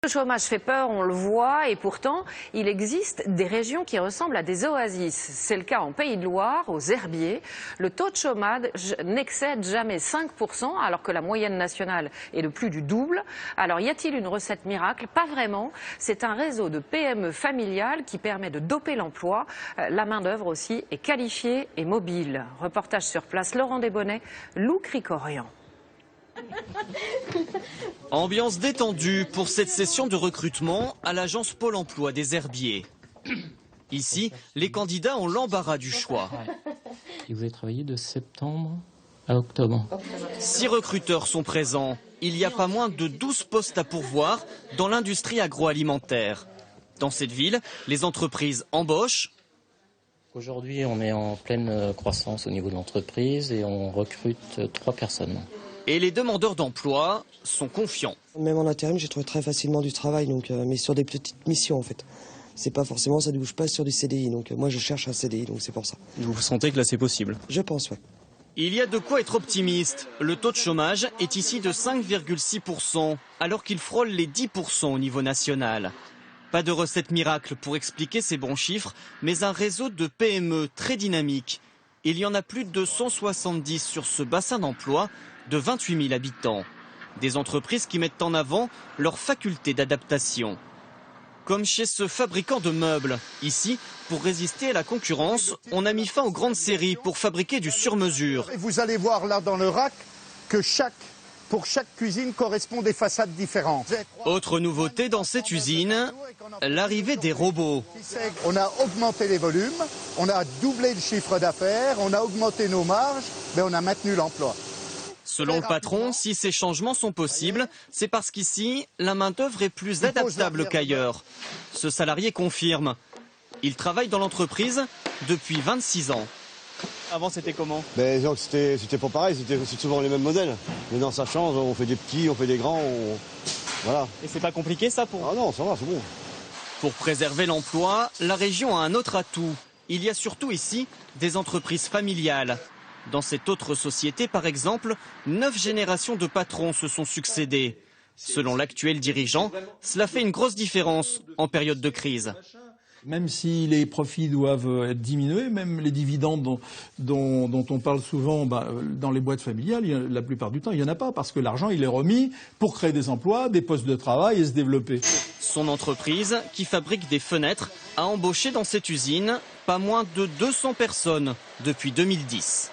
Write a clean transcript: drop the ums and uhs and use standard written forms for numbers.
Le chômage fait peur, on le voit, et pourtant, il existe des régions qui ressemblent à des oasis. C'est le cas en Pays de Loire, aux Herbiers. Le taux de chômage n'excède jamais 5%, alors que la moyenne nationale est de plus du double. Alors, y a-t-il une recette miracle? Pas vraiment. C'est un réseau de PME familiales qui permet de doper l'emploi. La main-d'œuvre aussi est qualifiée et mobile. Reportage sur place, Laurent Desbonnets, Lou Cricorian. Ambiance détendue pour cette session de recrutement à l'agence Pôle emploi des Herbiers. Ici, les candidats ont l'embarras du choix. Et vous avez travaillé de septembre à octobre. 6 recruteurs sont présents. Il y a pas moins de 12 postes à pourvoir dans l'industrie agroalimentaire. Dans cette ville, les entreprises embauchent. Aujourd'hui, on est en pleine croissance au niveau de l'entreprise et on recrute 3 personnes. Et les demandeurs d'emploi sont confiants. Même en intérim, j'ai trouvé très facilement du travail, mais sur des petites missions en fait. C'est pas forcément, ça ne bouge pas sur du CDI, donc moi je cherche un CDI, donc c'est pour ça. Vous sentez que là c'est possible? Je pense, ouais. Il y a de quoi être optimiste. Le taux de chômage est ici de 5,6%, alors qu'il frôle les 10% au niveau national. Pas de recette miracle pour expliquer ces bons chiffres, mais un réseau de PME très dynamique. Il y en a plus de 170 sur ce bassin d'emploi de 28 000 habitants. Des entreprises qui mettent en avant leur faculté d'adaptation. Comme chez ce fabricant de meubles. Ici, pour résister à la concurrence, on a mis fin aux grandes séries pour fabriquer du sur-mesure. Et vous allez voir là dans le rack que pour chaque cuisine correspond des façades différentes. Autre nouveauté dans cette usine, l'arrivée des robots. On a augmenté les volumes, on a doublé le chiffre d'affaires, on a augmenté nos marges, mais on a maintenu l'emploi. Selon le patron, si ces changements sont possibles, c'est parce qu'ici, la main-d'œuvre est plus adaptable qu'ailleurs. Ce salarié confirme. Il travaille dans l'entreprise depuis 26 ans. Avant, c'était comment? C'était pas pareil, c'était souvent les mêmes modèles. Maintenant, ça change, on fait des petits, on fait des grands, voilà. Et c'est pas compliqué ça pour... Ah non, ça va, c'est bon. Pour préserver l'emploi, la région a un autre atout. Il y a surtout ici des entreprises familiales. Dans cette autre société, par exemple, 9 générations de patrons se sont succédés. Selon l'actuel dirigeant, cela fait une grosse différence en période de crise. Même si les profits doivent être diminués, même les dividendes dont on parle souvent dans les boîtes familiales, la plupart du temps, il n'y en a pas parce que l'argent il est remis pour créer des emplois, des postes de travail et se développer. Son entreprise, qui fabrique des fenêtres, a embauché dans cette usine pas moins de 200 personnes depuis 2010.